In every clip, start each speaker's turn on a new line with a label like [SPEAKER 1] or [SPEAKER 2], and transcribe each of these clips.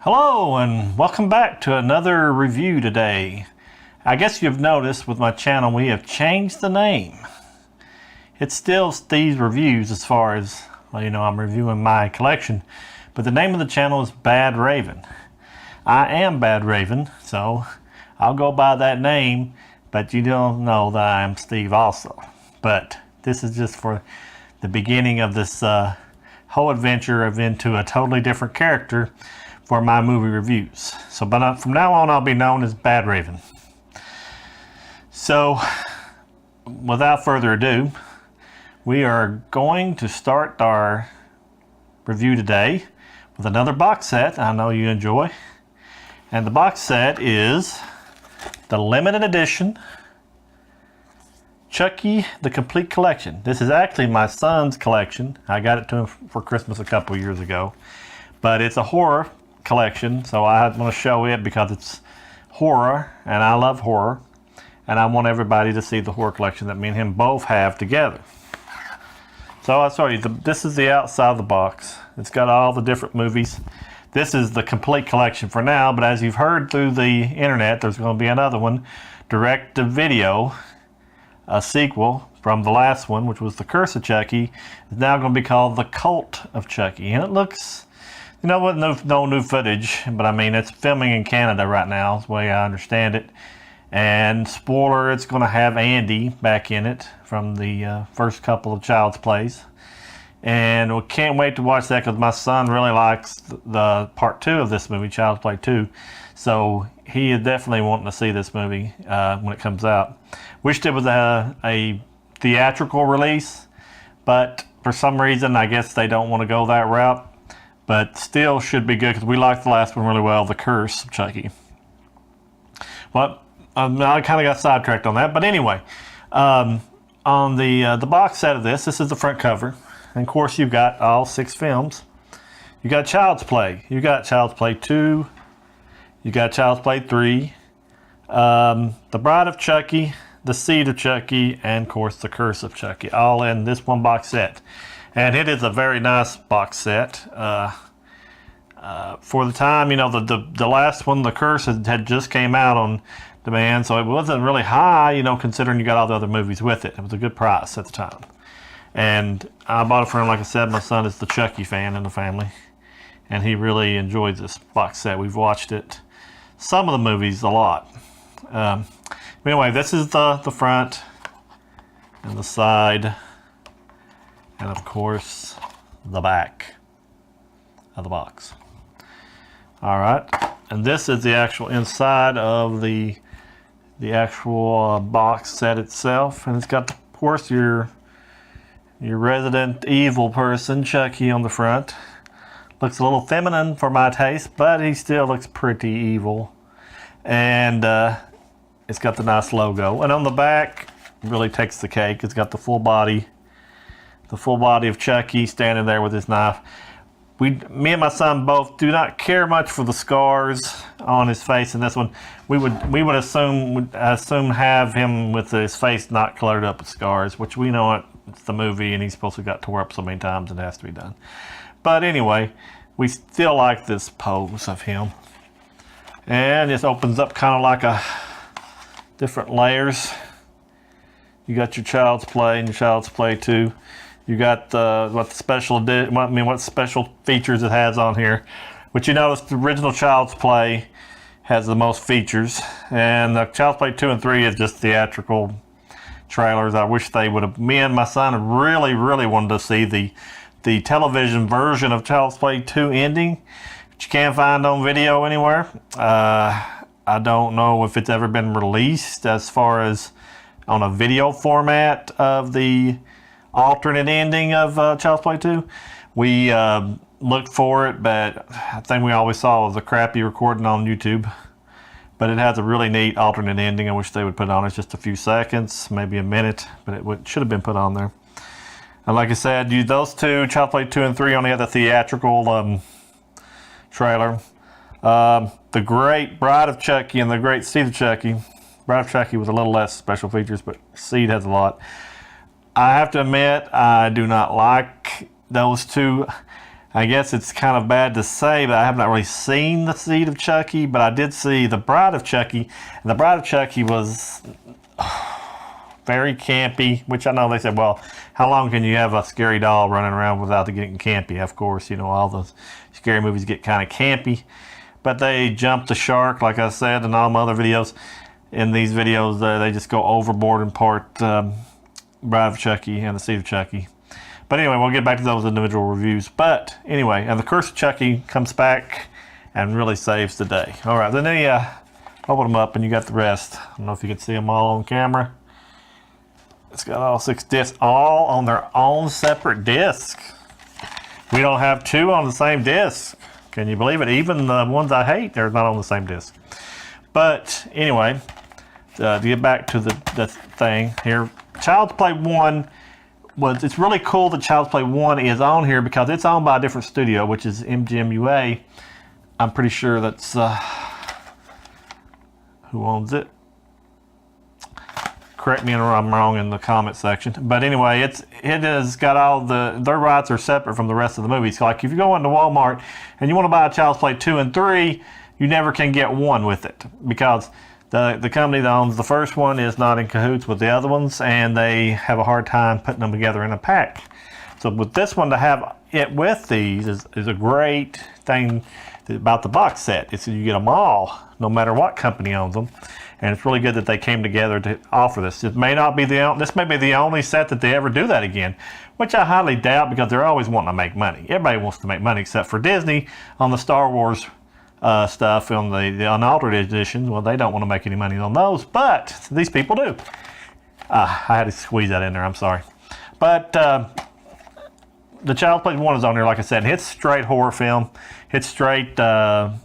[SPEAKER 1] Hello and welcome back to another review today. I guess you've noticed with my channel we have changed the name. It's still Steve's Reviews as far as, well, I'm reviewing my collection, but the name of the channel is Bad Raven. I am Bad Raven, so I'll go by that name, but you don't know that I am Steve also. But this is just for the beginning of this whole adventure of into a totally different character for my movie reviews. So from now on I'll be known as Bad Raven. So without further ado, we are going to start our review today with another box set I know you enjoy. And the box set is the limited edition Chucky the Complete Collection. This is actually my son's collection. I got it to him for Christmas a couple years ago. But it's a horror collection, so I want to show it because it's horror and I love horror, and I want everybody to see the horror collection that me and him both have together. So I'll show you, this is the outside of the box. It's got all the different movies. This is the complete collection for now, but as you've heard through the internet, there's going to be another one, direct to video, a sequel from the last one, which was The Curse of Chucky, is now going to be called The Cult of Chucky. And it looks, no new footage, but I mean, it's filming in Canada right now, is the way I understand it. And spoiler, it's going to have Andy back in it from the first couple of Child's Plays. And we can't wait to watch that because my son really likes the part 2 of this movie, Child's Play 2. So he is definitely wanting to see this movie when it comes out. Wished it was a theatrical release, but for some reason, I guess they don't want to go that route. But still should be good because we liked the last one really well, The Curse of Chucky. Well, I kind of got sidetracked on that. But anyway, on the box set of this is the front cover. And of course, you've got all 6 films. You got Child's Play. You got Child's Play 2. You got Child's Play 3. The Bride of Chucky, The Seed of Chucky, and of course, The Curse of Chucky. All in this one box set. And it is a very nice box set. For the time, the last one, The Curse, had just came out on demand, so it wasn't really high, considering you got all the other movies with it. It was a good price at the time. And I bought it for him, like I said, my son is the Chucky fan in the family. And he really enjoys this box set. We've watched it, some of the movies, a lot. Anyway, this is the front and the side. And of course, the back of the box. All right, and this is the actual inside of the actual box set itself, and it's got, of course, your resident evil person, Chucky, on the front. Looks a little feminine for my taste, but he still looks pretty evil. And it's got the nice logo, and on the back, really takes the cake. It's got the full body. The full body of Chucky standing there with his knife. Me and my son both do not care much for the scars on his face in this one. We would assume have him with his face not colored up with scars, which we know it's the movie and he's supposed to got tore up so many times it has to be done. But anyway, we still like this pose of him. And this opens up kind of like a different layers. You got your Child's Play and your Child's Play 2. You got what special features it has on here. Which you notice the original Child's Play has the most features, and the Child's Play 2 and 3 is just theatrical trailers. I wish they would have. Me and my son really wanted to see the television version of Child's Play 2 ending, which you can't find on video anywhere. I don't know if it's ever been released as far as on a video format of the alternate ending of Child's Play 2. We looked for it, but I think we always saw it was a crappy recording on YouTube. But it has a really neat alternate ending. I wish they would put it on. It's just a few seconds, maybe a minute, but it should have been put on there. And like I said, those two, Child's Play 2 and 3, only had the theatrical trailer. The Great Bride of Chucky and The Great Seed of Chucky. Bride of Chucky with a little less special features, but Seed has a lot. I have to admit, I do not like those two. I guess it's kind of bad to say, but I have not really seen The Seed of Chucky, but I did see The Bride of Chucky, and The Bride of Chucky was very campy, which I know they said, well, how long can you have a scary doll running around without it getting campy? Of course, all those scary movies get kind of campy, but they jumped the shark, like I said in all my other videos. In these videos, they just go overboard in part Bride of Chucky and The Seed of Chucky. But anyway, we'll get back to those individual reviews. But anyway, and The Curse of Chucky comes back and really saves the day. All right, then they open them up and you got the rest. I don't know if you can see them all on camera. It's got all 6 discs, all on their own separate disc. We don't have 2 on the same disc. Can you believe it? Even the ones I hate, they're not on the same disc. But anyway, to get back to the thing here, Child's Play 1 it's really cool that Child's Play 1 is on here because it's owned by a different studio, which is MGM-UA. I'm pretty sure that's who owns it. Correct me if I'm wrong in the comment section. But anyway, it has got all their rights are separate from the rest of the movies. So like if you go into Walmart and you want to buy a Child's Play 2 and 3, you never can get 1 with it because the company that owns the first one is not in cahoots with the other ones, and they have a hard time putting them together in a pack. So with this one, to have it with these is a great thing about the box set. It's you get them all, no matter what company owns them, and it's really good that they came together to offer this. It may not be this may be the only set that they ever do that again, which I highly doubt because they're always wanting to make money. Everybody wants to make money except for Disney on the Star Wars stuff on the unaltered editions. Well, they don't want to make any money on those, but these people do. I had to squeeze that in there, I'm sorry. But the Child's Play 1 is on there, like I said. It's straight horror film. It's straight, up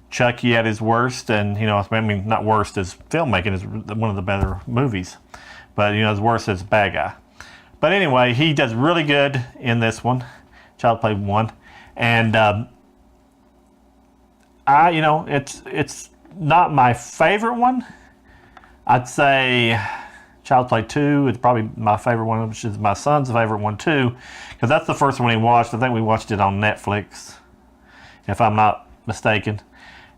[SPEAKER 1] Chucky at his worst. And, I mean, not worst as filmmaking, is one of the better movies. But, his worst as bad guy. But anyway, he does really good in this one, Child's Play 1. And it's not my favorite one. I'd say Child's Play 2 is probably my favorite one, which is my son's favorite one too, because that's the first one he watched. I think we watched it on Netflix, if I'm not mistaken.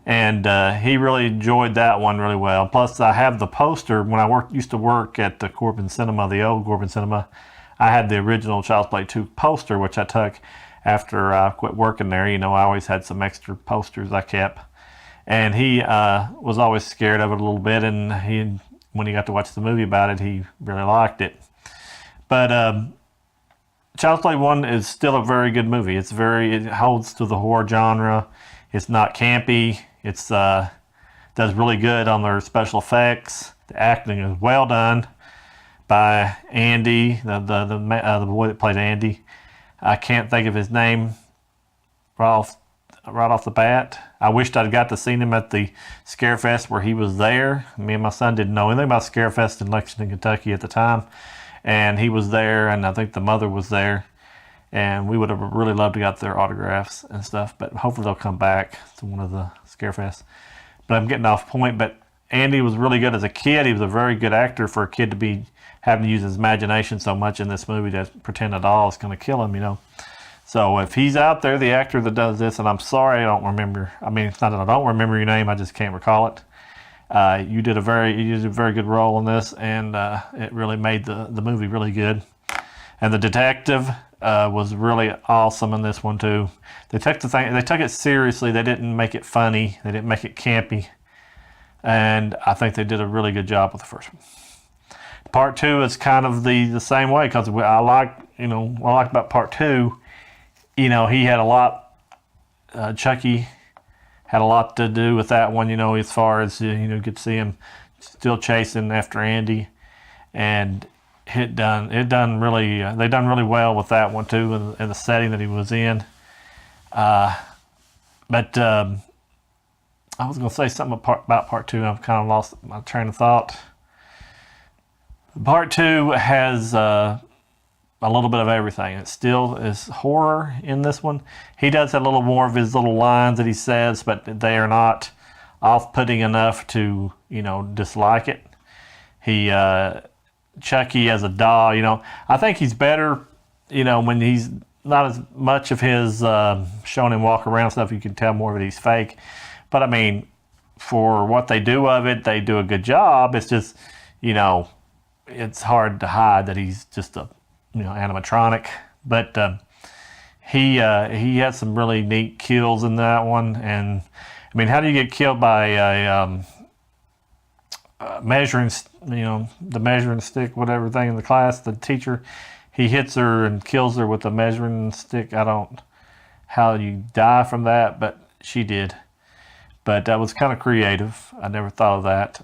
[SPEAKER 1] And he really enjoyed that one really well. Plus, I have the poster. When I used to work at the Corbin Cinema, the old Corbin Cinema, I had the original Child's Play 2 poster, which I took after I quit working there. I always had some extra posters I kept. And he was always scared of it a little bit, and when he got to watch the movie about it, he really liked it. But Child's Play 1 is still a very good movie. It holds to the horror genre. It's not campy. It's does really good on their special effects. The acting is well done by Andy, the boy that played Andy. I can't think of his name right off the bat. I wished I'd got to see him at the Scarefest where he was there. Me and my son didn't know anything about Scarefest in Lexington, Kentucky at the time. And he was there, and I think the mother was there. And we would have really loved to got their autographs and stuff. But hopefully they'll come back to one of the Scarefests. But I'm getting off point. But Andy was really good as a kid. He was a very good actor for a kid to be having to use his imagination so much in this movie to pretend a doll is going to kill him, So if he's out there, the actor that does this, and I'm sorry I don't remember. I mean, it's not that I don't remember your name. I just can't recall it. You did a very good role in this, and it really made the movie really good. And the detective was really awesome in this one too. They took it seriously. They didn't make it funny. They didn't make it campy. And I think they did a really good job with the first one. Part 2 is kind of the same way, because I like about Part 2. He had a lot. Chucky had a lot to do with that one. As far as you could see him still chasing after Andy, and they done really well with that one too, in the setting that he was in. But I was going to say something about Part 2. I've kind of lost my train of thought. Part 2 has a little bit of everything. It still is horror in this one. He does have a little more of his little lines that he says, but they are not off-putting enough to, dislike it. Chucky as a doll, I think he's better, when he's not as much of his showing him walk around stuff. You can tell more of it he's fake. But I mean, for what they do of it, they do a good job. It's just, you know, it's hard to hide that he's just a, you know, animatronic. But he had some really neat kills in that one. And I mean, how do you get killed by a measuring, you know, the measuring stick, whatever thing in the class, the teacher, he hits her and kills her with a measuring stick. I don't how you die from that, but she did. But that was kind of creative. I never thought of that.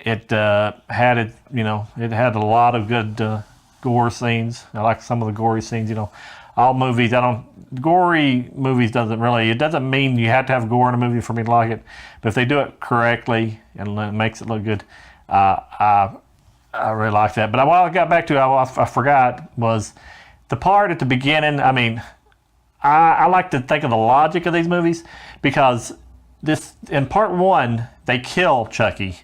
[SPEAKER 1] It had it, you know, it had a lot of good gore scenes. I like some of the gory scenes. You know, all movies, gory movies it doesn't mean you have to have gore in a movie for me to like it. But if they do it correctly and it makes it look good, I really like that. But what I got back to, I forgot, was the part at the beginning. I mean, I like to think of the logic of these movies, because this, in part one, they kill Chucky.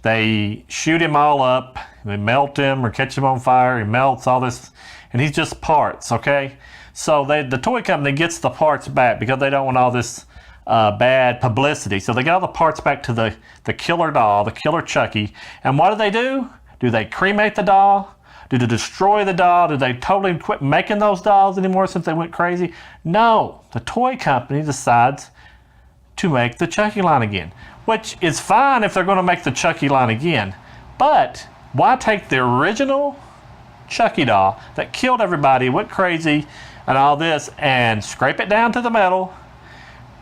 [SPEAKER 1] They shoot him all up, they melt him or catch him on fire, he melts, all this, and he's just parts, okay? So the toy company gets the parts back because they don't want all this bad publicity. So they get all the parts back to the killer doll, the killer Chucky, and what do? Do they cremate the doll? Do they destroy the doll? Do they totally quit making those dolls anymore since they went crazy? No, the toy company decides to make the Chucky line again, which is fine if they're going to make the Chucky line again. But why take the original Chucky doll that killed everybody, went crazy, and all this, and scrape it down to the metal,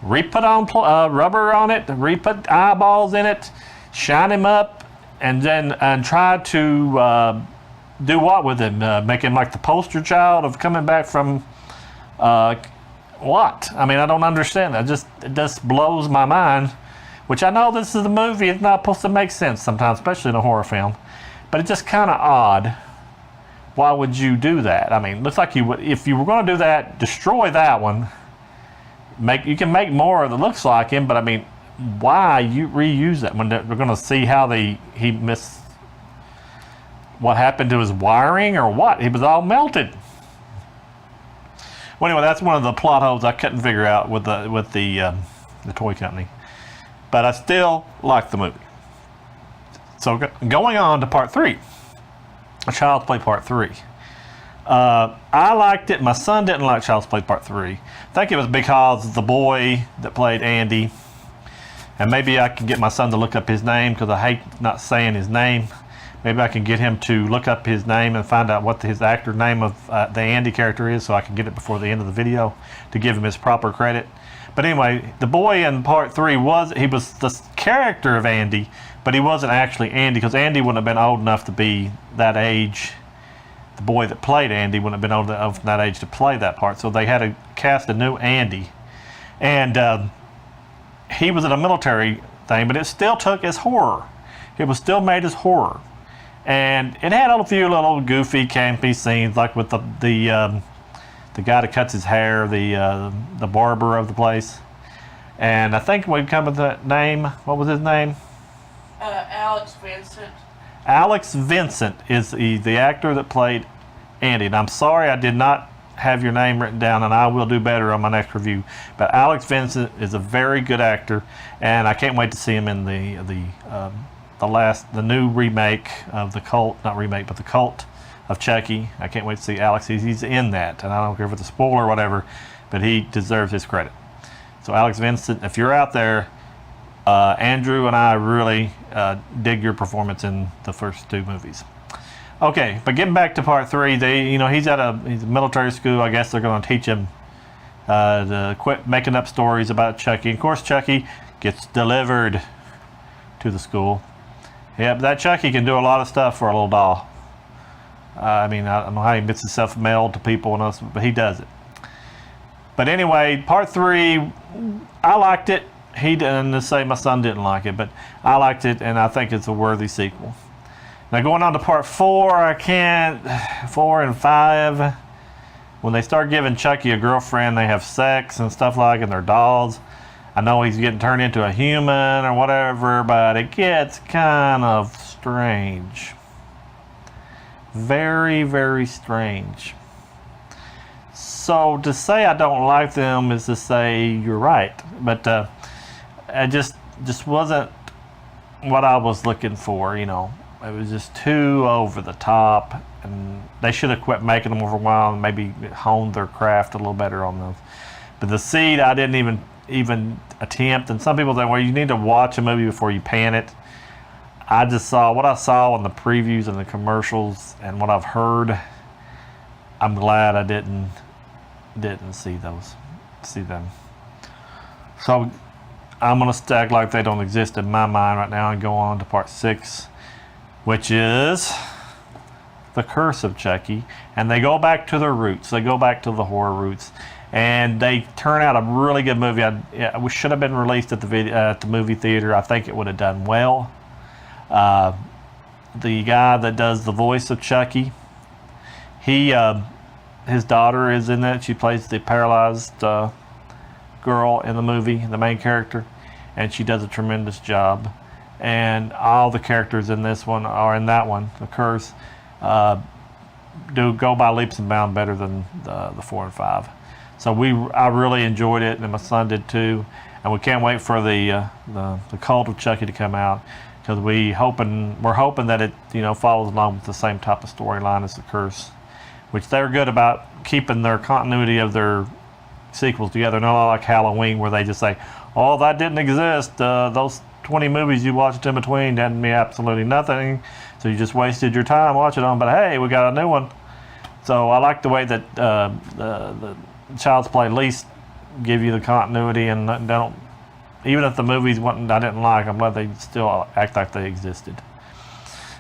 [SPEAKER 1] re-put on rubber on it, re-put eyeballs in it, shine him up, and then try to do what with him? Make him like the poster child of coming back from what? I mean, I don't understand that. It just blows my mind. Which I know this is a movie, it's not supposed to make sense sometimes, especially in a horror film. But it's just kind of odd. Why would you do that? I mean, it looks like you would, if you were going to do that, destroy that one. You can make more that looks like him, but I mean, why you reuse that when we're going to see how he missed, what happened to his wiring or what? He was all melted. Well, anyway, that's one of the plot holes I couldn't figure out with the toy company. But I still like the movie. So going on to part 3, Child's Play part 3. I liked it. My son didn't like Child's Play part 3. I think it was because the boy that played Andy, and maybe I can get my son to look up his name because I hate not saying his name. Maybe I can get him to look up his name and find out what his actor name of the Andy character is, so I can get it before the end of the video to give him his proper credit. But anyway, the boy in part 3 was the character of Andy, but he wasn't actually Andy, because Andy wouldn't have been old enough to be that age. The boy that played Andy wouldn't have been old enough that age to play that part, so they had to cast a new Andy. And he was in a military thing, but it still took as horror. It was still made as horror. And it had a few little goofy, campy scenes, like with the guy that cuts his hair, the barber of the place. And I think we come with that name. What was his name?
[SPEAKER 2] Alex Vincent.
[SPEAKER 1] Alex Vincent is the actor that played Andy. And I'm sorry I did not have your name written down, and I will do better on my next review. But Alex Vincent is a very good actor, and I can't wait to see him in the new remake of the Cult, not remake, but the Cult of Chucky. I can't wait to see Alex. He's in that, and I don't care if it's a spoiler or whatever, but he deserves his credit. So Alex Vincent, if you're out there, Andrew and I really dig your performance in the first 2 movies. Okay, but getting back to part 3, he's at a military school. I guess they're going to teach him to quit making up stories about Chucky. Of course, Chucky gets delivered to the school. Yeah, but that Chucky can do a lot of stuff for a little doll. I mean, I don't know how he gets himself mailed to people and us, but he does it. But anyway, part 3, I liked it. He didn't say my son didn't like it, but I liked it, and I think it's a worthy sequel. Now going on to part 4, 4 and 5, when they start giving Chucky a girlfriend, they have sex and stuff like, and they're dolls. I know he's getting turned into a human or whatever, but it gets kind of strange. Very, very strange. So to say I don't like them is to say you're right, but it just wasn't what I was looking for. You know, it was just too over the top, and they should have quit making them for a while and maybe honed their craft a little better on those. But the Seed, I didn't even attempt. And some people say, well, you need to watch a movie before you pan it. I just saw what I saw in the previews and the commercials, and what I've heard. I'm glad I didn't see them. So I'm gonna act like they don't exist in my mind right now and go on to part 6, which is The Curse of Chucky. And they go back to their roots. They go back to the horror roots, and they turn out a really good movie. We should have been released at the movie theater. I think it would have done well. The guy that does the voice of Chucky, his daughter is in it. She plays the paralyzed girl in the movie, the main character, and she does a tremendous job. And all the characters in this one, or in that one, The Curse, do go by leaps and bounds better than the 4 and 5. So I really enjoyed it, and my son did too. And we can't wait for the Cult of Chucky to come out, because we're hoping that it follows along with the same type of storyline as The Curse, which they're good about keeping their continuity of their sequels together. Not like Halloween, where they just say, "Oh, that didn't exist. Those 20 movies you watched in between didn't mean absolutely nothing. So you just wasted your time watching them. But hey, we got a new one." So I like the way that the Child's Play at least give you the continuity, and they don't. Even if the movies I didn't like, I'm glad they still act like they existed.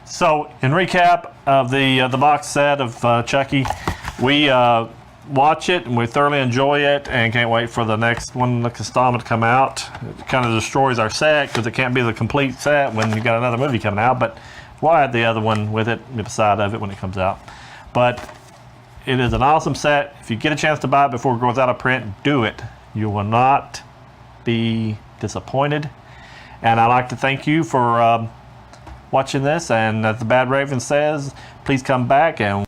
[SPEAKER 1] So, in recap of the box set of Chucky, we watch it and we thoroughly enjoy it, and can't wait for the next one, the installment, to come out. It kind of destroys our set because it can't be the complete set when you got another movie coming out, but we'll add the other one with it beside of it when it comes out. But it is an awesome set. If you get a chance to buy it before it goes out of print, do it. You will not be disappointed. And I'd like to thank you for watching this, and as the Bad Raven says, please come back and